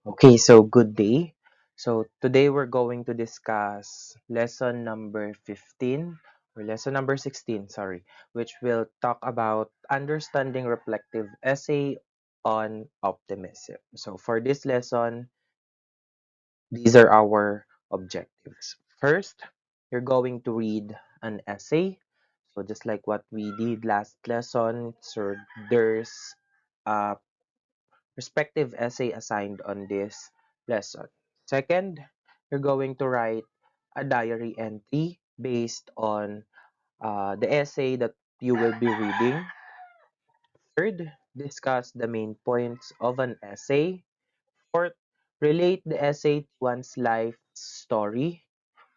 Okay, so good day. So today we're going to discuss lesson number 15 or lesson number 16, sorry, which will talk about understanding reflective essay on optimism. So for this lesson, these are our objectives. First, you're going to read an essay. So just like what we did last lesson, so there's a respective essay assigned on this lesson. Second, you're going to write a diary entry based on the essay that you will be reading. Third, discuss the main points of an essay. Fourth, relate the essay to one's life story.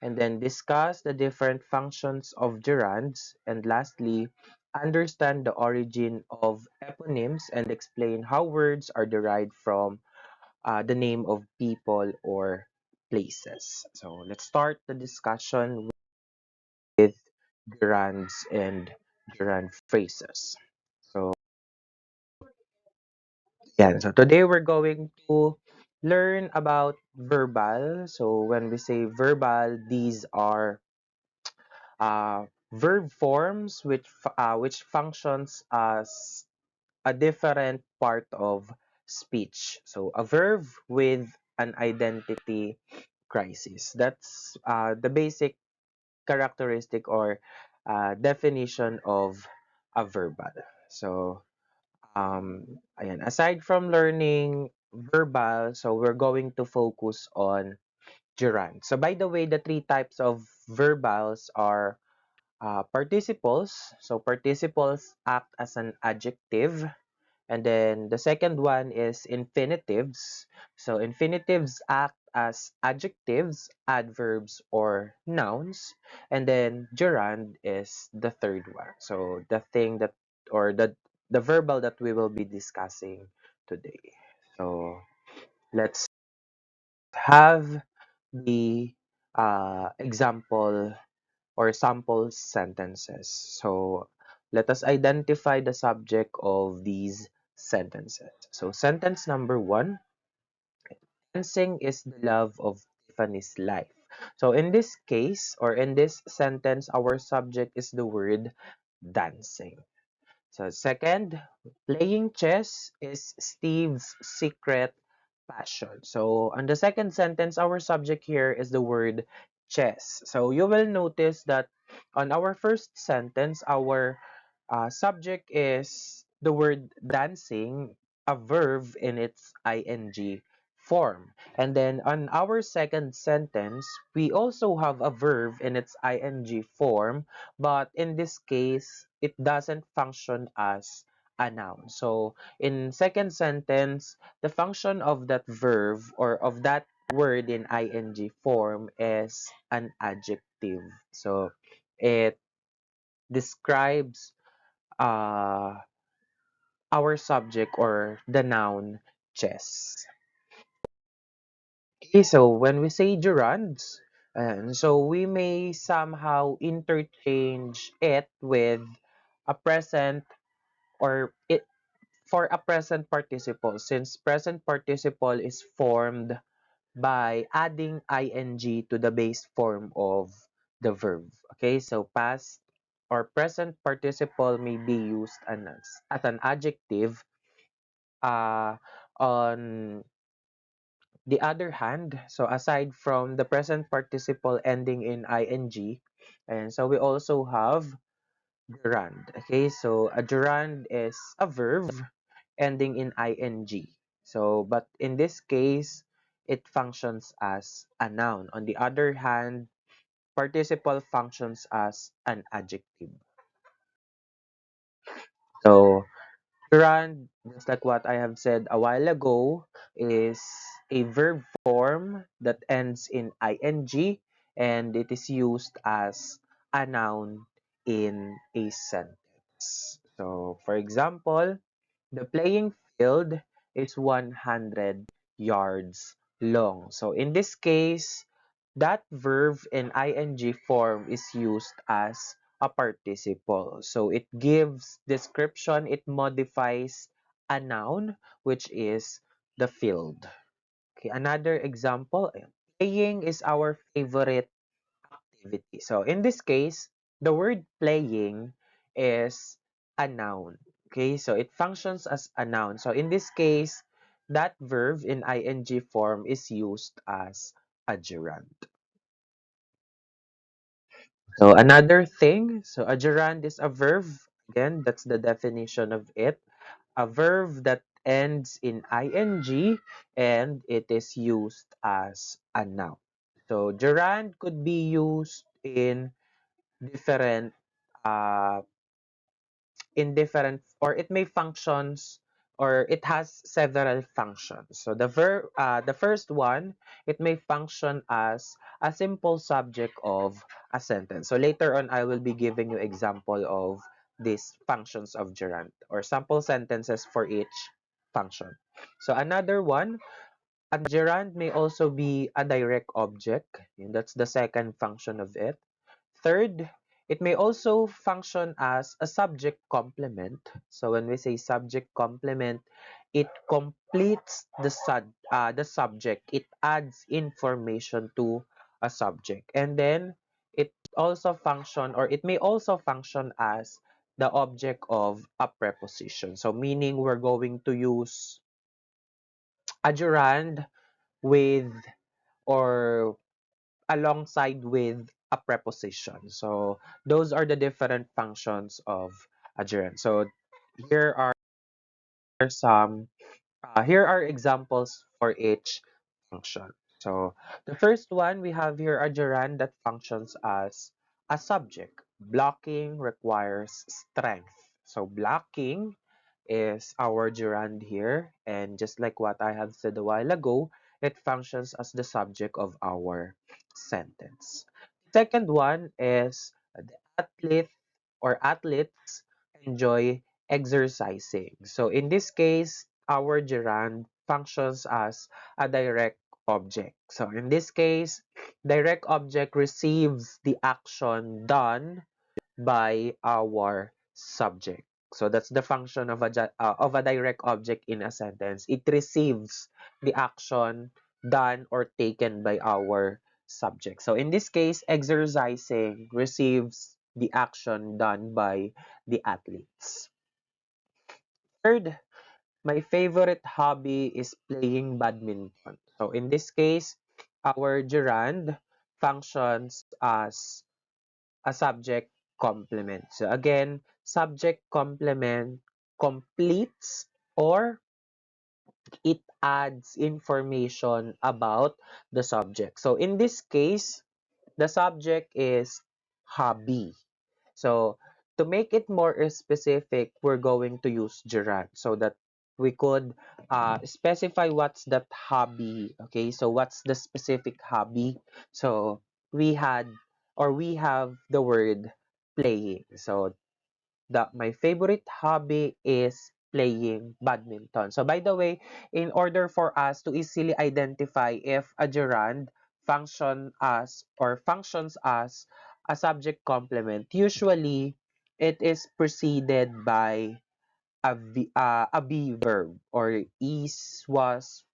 And then discuss the different functions of gerunds. And lastly, understand the origin of eponyms and explain how words are derived from the name of people or places. So let's start the discussion with gerunds and Duran phrases. So yeah, so today we're going to learn about verbal. So when we say verbal, these are verb forms which functions as a different part of speech. So a verb with an identity crisis. That's the basic characteristic or definition of a verbal. So, ayan. Aside from learning verbal, so we're going to focus on gerund. So, by the way, the three types of verbals are participles. So, participles act as an adjective. And then the second one is infinitives. So infinitives act as adjectives, adverbs, or nouns. And then gerund is the third one. So the thing that or the verbal that we will be discussing today. So let's have the example or sample sentences. So let us identify the subject of these sentences. So sentence number one, dancing is the love of Tiffany's life. So in this case or in this sentence, our subject is the word dancing. So second, playing chess is Steve's secret passion. So on the second sentence, our subject here is the word chess. So you will notice that on our first sentence, our subject is the word dancing, a verb in its ing form. And then on our second sentence, we also have a verb in its ing form, but in this case, it doesn't function as a noun. So in second sentence, the function of that verb or of that word in ing form is an adjective. So it describes uh, our subject or the noun chess. Okay, so when we say gerunds, and so we may somehow interchange it with a present or it for a present participle, since present participle is formed by adding ing to the base form of the verb. Okay, so past or present participle may be used as an adjective. On the other hand, so aside from the present participle ending in ing, and so we also have gerund. Okay, so a gerund is a verb ending in ing. So, but in this case, it functions as a noun. On the other hand, participle functions as an adjective. So, gerund, just like what I have said a while ago, is a verb form that ends in ing and it is used as a noun in a sentence. So, for example, the playing field is 100 yards long. So in this case, that verb in ing form is used as a participle. So it gives description, it modifies a noun, which is the field. Okay, another example, playing is our favorite activity. So in this case, the word playing is a noun. Okay, so it functions as a noun. So in this case, that verb in ing form is used as a gerund. So another thing, so a gerund is a verb. Again, that's the definition of it. A verb that ends in ing and it is used as a noun. So gerund could be used different uh, in different or it may functions or it has several functions. So the first one, it may function as a simple subject of a sentence. So later on I will be giving you example of these functions of gerund or sample sentences for each function. So another one, a gerund may also be a direct object, and that's the second function of it. Third, it may also function as a subject complement. So when we say subject complement, it completes the subject. It adds information to a subject. And then it also function or it may also function as the object of a preposition. So meaning we're going to use a gerund with or alongside with a preposition. So those are the different functions of a gerund. So here are some here are examples for each function. So the first one, we have here a gerund that functions as a subject. Blocking requires strength. So blocking is our gerund here, and just like what I have said a while ago, it functions as the subject of our sentence. Second one is the athlete or athletes enjoy exercising. So in this case, our gerund functions as a direct object. So in this case, direct object receives the action done by our subject. So that's the function of of a direct object in a sentence. It receives the action done or taken by our subject. So in this case, exercising receives the action done by the athletes. Third, my favorite hobby is playing badminton. So in this case, our gerund functions as a subject complement. So again, subject complement completes or it adds information about the subject. So in this case, the subject is hobby. So to make it more specific, we're going to use gerund so that we could specify what's that hobby. Okay, so what's the specific hobby? So we had or we have the word playing. So my favorite hobby is playing badminton. So by the way, in order for us to easily identify if a gerund functions as a subject complement, usually it is preceded by a be verb or is, was,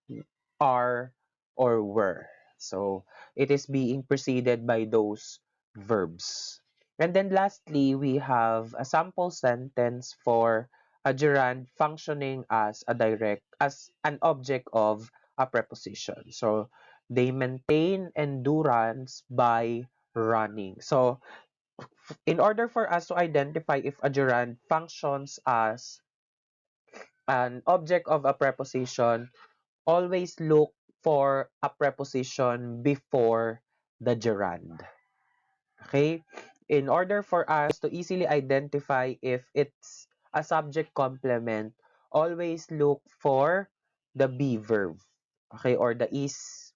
are, or were. So it is being preceded by those verbs. And then lastly, we have a sample sentence for a gerund functioning as an object of a preposition. So they maintain endurance by running. So in order for us to identify if a gerund functions as an object of a preposition, always look for a preposition before the gerund. Okay? In order for us to easily identify if it's a subject complement, always look for the be verb. Okay? Or the is,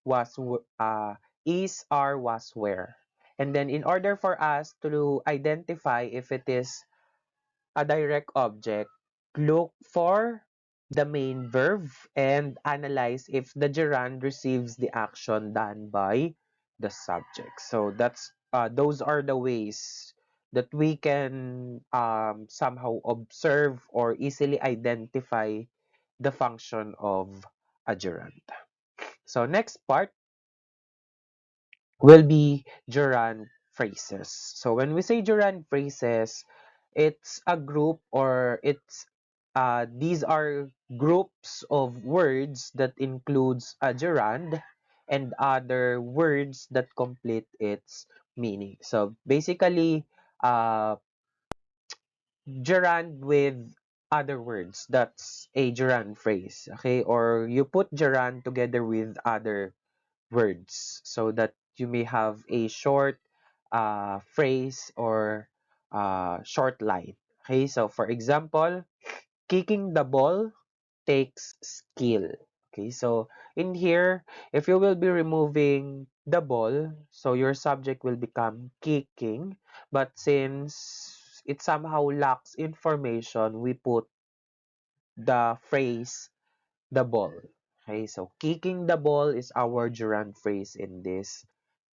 are, was, were. And then in order for us to identify if it is a direct object, look for the main verb and analyze if the gerund receives the action done by the subject. So those are the ways that we can somehow observe or easily identify the function of a gerund. So next part will be Duran phrases. So when we say Duran phrases, it's a group or it's these are groups of words that includes a gerund and other words that complete its meaning. So basically, gerund with other words. That's a gerund phrase, okay? Or you put gerund together with other words so that you may have a short phrase or short line. Okay, so for example, kicking the ball takes skill. Okay, so in here, if you will be removing the ball, so your subject will become kicking. But since it somehow lacks information, we put the phrase the ball. Okay, so kicking the ball is our gerund phrase in this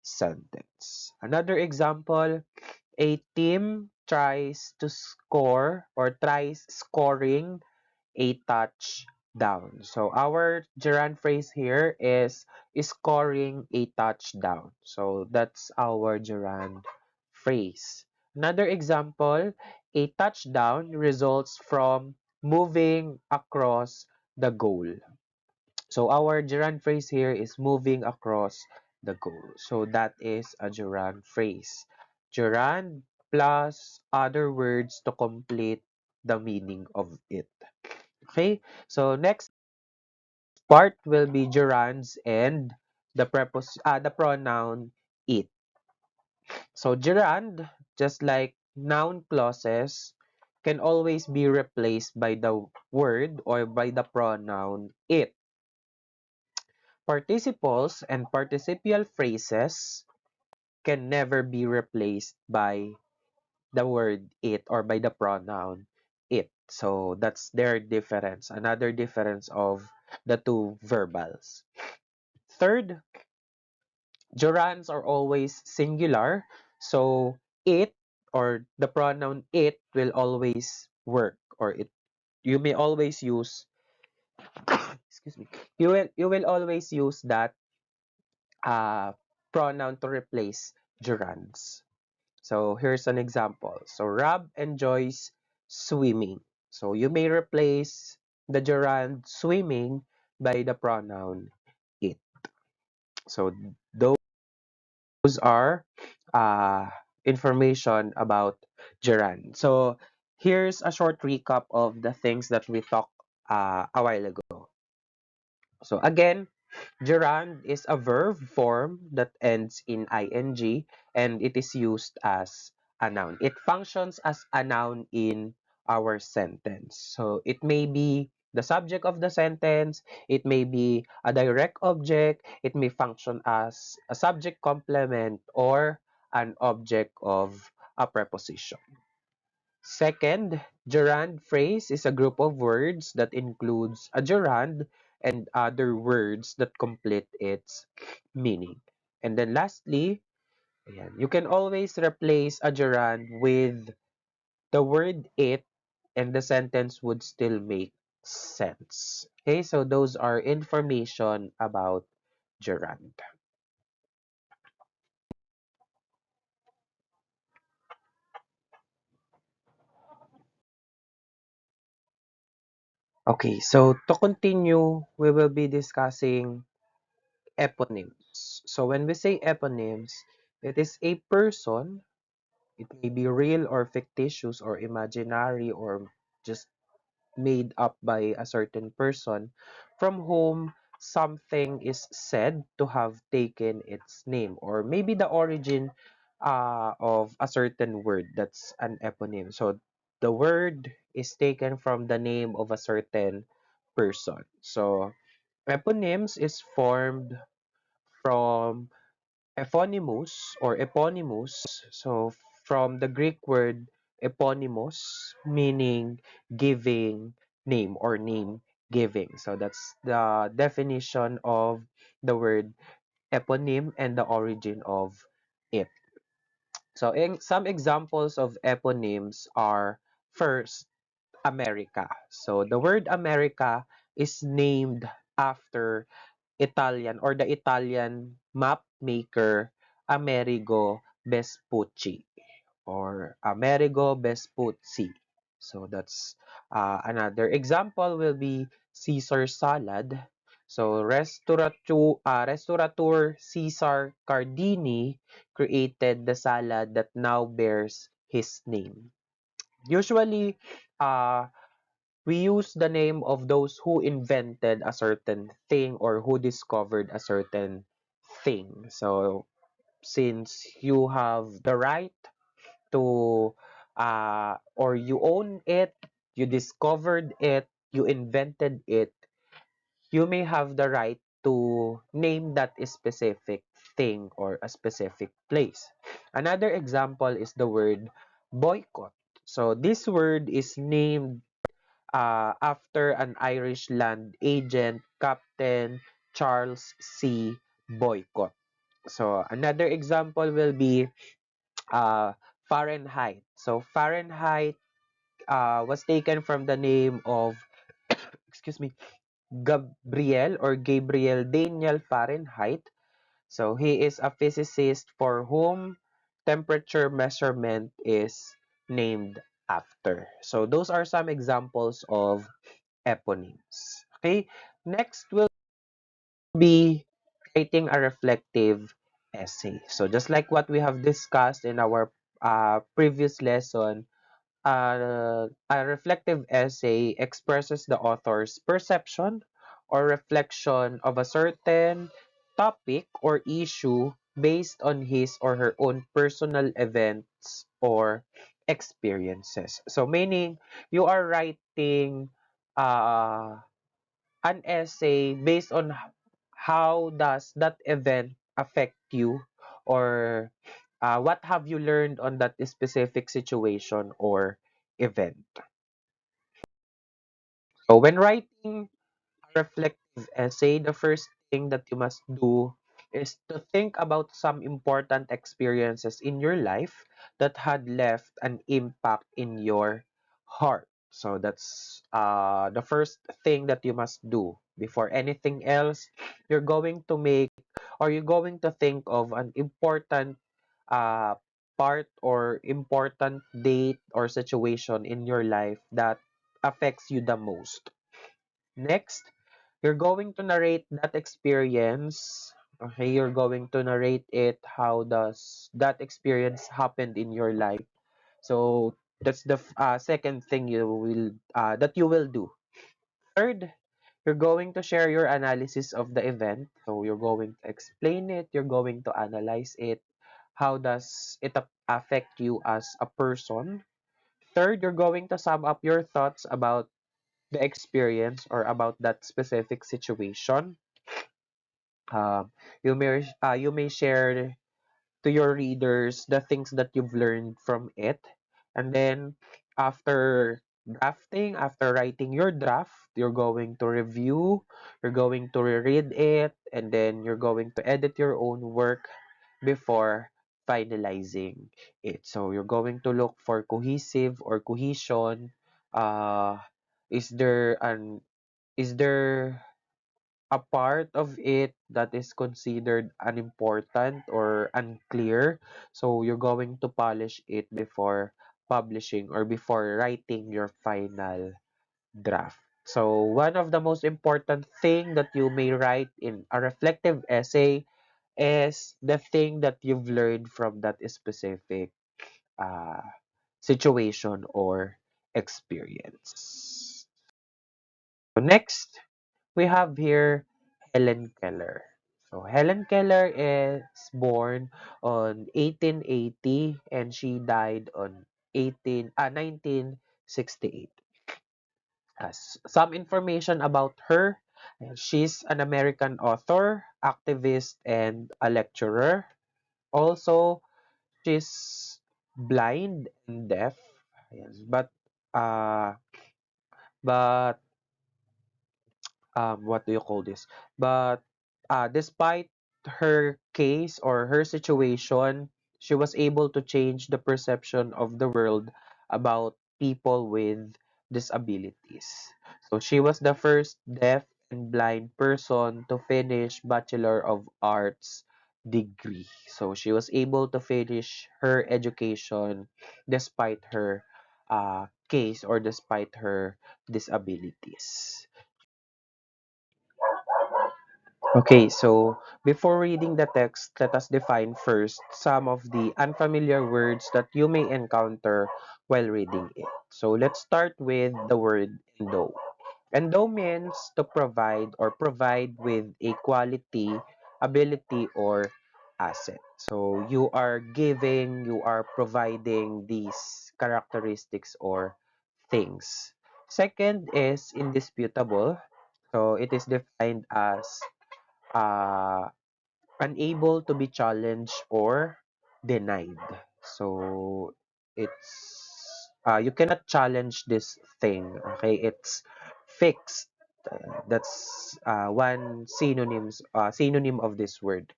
sentence. Another example, a team tries to score or tries scoring a touchdown. So our gerund phrase here is scoring a touchdown. So that's our gerund phrase. Another example, a touchdown results from moving across the goal. So our gerund phrase here is moving across the goal. So that is a gerund phrase. Gerund plus other words to complete the meaning of it. Okay, so next part will be gerunds and the pronoun it. So gerund, just like noun clauses, can always be replaced by the word or by the pronoun it. Participles and participial phrases can never be replaced by the word it or by the pronoun it. So that's their difference, another difference of the two verbals. Third, gerunds are always singular. So it or the pronoun it will always work or it you may always use excuse me. You will always use that uh pronoun to replace gerunds. So here's an example. So Rob enjoys swimming. So you may replace the gerund swimming by the pronoun it. So those are uh, information about gerund. So here's a short recap of the things that we talked a while ago. So again, gerund is a verb form that ends in ing and it is used as a noun. It functions as a noun in our sentence. So it may be the subject of the sentence, it may be a direct object, it may function as a subject complement or an object of a preposition. Second, gerund phrase is a group of words that includes a gerund and other words that complete its meaning. And then lastly, ayan, you can always replace a gerund with the word it and the sentence would still make sense. Okay, so those are information about gerund. Okay, so to continue, we will be discussing eponyms. So when we say eponyms, it is a person. It may be real or fictitious or imaginary or just made up by a certain person from whom something is said to have taken its name, or maybe the origin of a certain word. That's an eponym. So the word is taken from the name of a certain person. So eponyms is formed from eponymous, so from the Greek word eponymos, meaning giving name or name giving. So that's the definition of the word eponym and the origin of it. So some examples of eponyms are first, America. So the word America is named after Italian or the Italian map maker Amerigo Vespucci or Amerigo Vespucci. So that's another example will be Caesar salad. So restaurateur Caesar Cardini created the salad that now bears his name. Usually, uh, we use the name of those who invented a certain thing or who discovered a certain thing. So since you have the right to or you own it, you discovered it, you invented it, you may have the right to name that specific thing or a specific place. Another example is the word boycott. So this word is named after an Irish land agent, Captain Charles C. Boycott. So another example will be uh, Fahrenheit. So Fahrenheit was taken from the name of, excuse me, Gabriel Daniel Fahrenheit. So he is a physicist for whom temperature measurement is named after. So those are some examples of eponyms. Okay, next will be writing a reflective essay. So just like what we have discussed in our previous lesson, a reflective essay expresses the author's perception or reflection of a certain topic or issue based on his or her own personal events or experiences. So meaning you are writing uh, an essay based on how does that event affect you or what have you learned on that specific situation or event. So when writing reflective essay, the first thing that you must do is to think about some important experiences in your life that had left an impact in your heart. So that's the first thing that you must do. Before anything else, you're going to make or you're going to think of an important uh, part or important date or situation in your life that affects you the most. Next, you're going to narrate that experience. Okay, you're going to narrate it. How does that experience happened in your life? So that's the second thing you will that you will do. Third, you're going to share your analysis of the event. So you're going to explain it. You're going to analyze it. How does it affect you as a person? Third, you're going to sum up your thoughts about the experience or about that specific situation. Um, you may share to your readers the things that you've learned from it, and then after after writing your draft, you're going to review, you're going to reread it, and then you're going to edit your own work before finalizing it. So you're going to look for cohesive or cohesion. Uh, is there an is there a part of it that is considered unimportant or unclear? So you're going to polish it before publishing or before writing your final draft. So one of the most important thing that you may write in a reflective essay is the thing that you've learned from that specific uh, situation or experience. So next, we have here Helen Keller. So Helen Keller is born on 1880 and she died on 1968. Some information about her. She's an American author, activist, and a lecturer. Also, she's blind and deaf. Yes, uh, but what do you call this? But despite her case or her situation, she was able to change the perception of the world about people with disabilities. So she was the first deaf and blind person to finish Bachelor of Arts degree. So she was able to finish her education despite her case or despite her disabilities. Okay, so before reading the text, let us define first some of the unfamiliar words that you may encounter while reading it. So let's start with the word endo. Endo means to provide or provide with a quality, ability, or asset. So you are giving, you are providing these characteristics or things. Second is indisputable. So it is defined as uh, unable to be challenged or denied. So it's you cannot challenge this thing. Okay, it's fixed. That's one synonym of this word.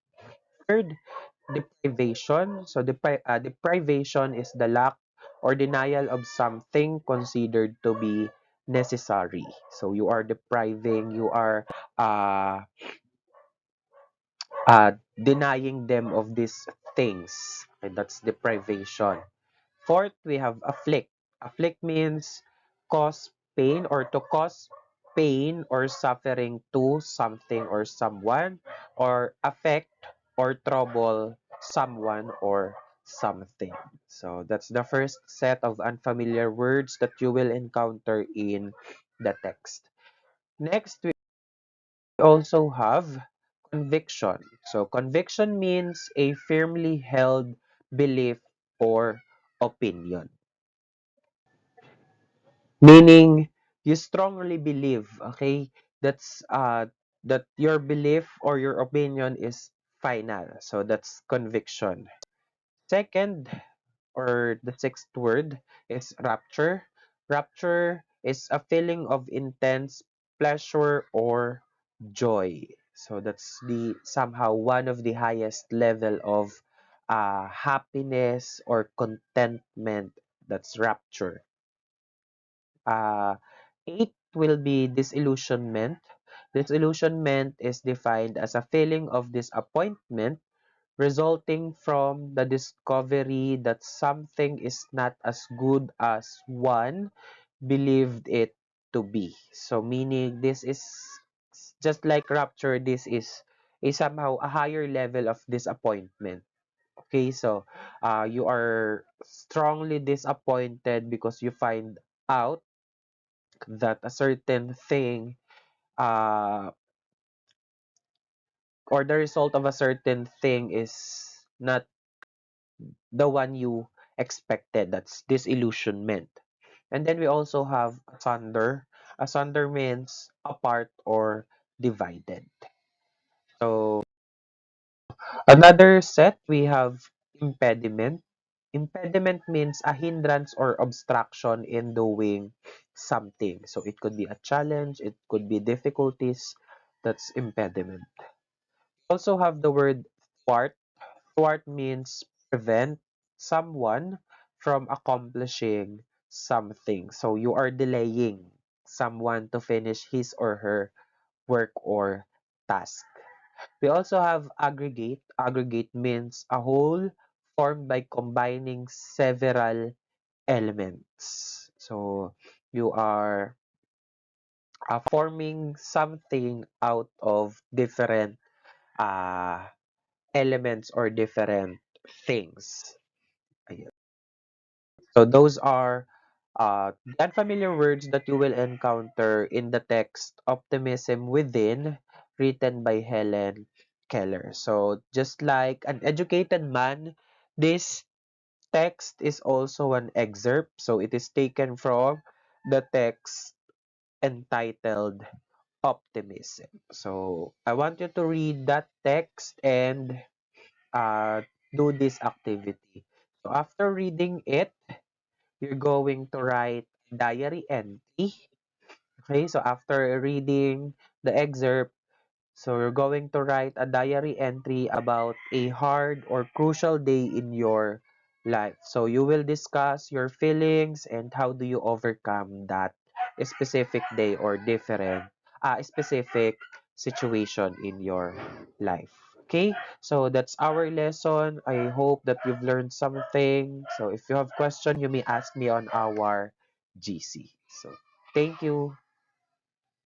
Third, deprivation. So deprivation is the lack or denial of something considered to be necessary. So you are depriving, you are uh, denying them of these things. Okay, that's deprivation. Fourth, we have afflict. Afflict means cause pain or to cause pain or suffering to something or someone, or affect or trouble someone or something. So that's the first set of unfamiliar words that you will encounter in the text. Next, we also have conviction. So conviction means a firmly held belief or opinion. Meaning you strongly believe, okay, that's that your belief or your opinion is final. So that's conviction. Second, or the sixth word is rapture. Rapture is a feeling of intense pleasure or joy. So that's the somehow one of the highest level of happiness or contentment. That's rapture. Uh, Eight will be disillusionment. Disillusionment is defined as a feeling of disappointment resulting from the discovery that something is not as good as one believed it to be. So meaning this is just like rapture, this is a somehow a higher level of disappointment. Okay, so you are strongly disappointed because you find out that a certain thing uh, or the result of a certain thing is not the one you expected. That's disillusionment. And then we also have asunder. Asunder means apart or divided. So another set we have impediment. Impediment means a hindrance or obstruction in doing something. So it could be a challenge, it could be difficulties. That's impediment. Also have the word thwart. Thwart means prevent someone from accomplishing something. So you are delaying someone to finish his or her work or task. We also have aggregate. Aggregate means a whole formed by combining several elements. So you are forming something out of different uh, elements or different things. Ayan. So those are the unfamiliar words that you will encounter in the text Optimism Within, written by Helen Keller. So just like an educated man, this text is also an excerpt. So it is taken from the text entitled Optimism. So I want you to read that text and uh, do this activity. So after reading it, you're going to write diary entry. Okay, so after reading the excerpt, so you're going to write a diary entry about a hard or crucial day in your life. So you will discuss your feelings and how do you overcome that specific day or different specific situation in your life. Okay, so that's our lesson. I hope that you've learned something. So if you have question, you may ask me on our GC. So thank you.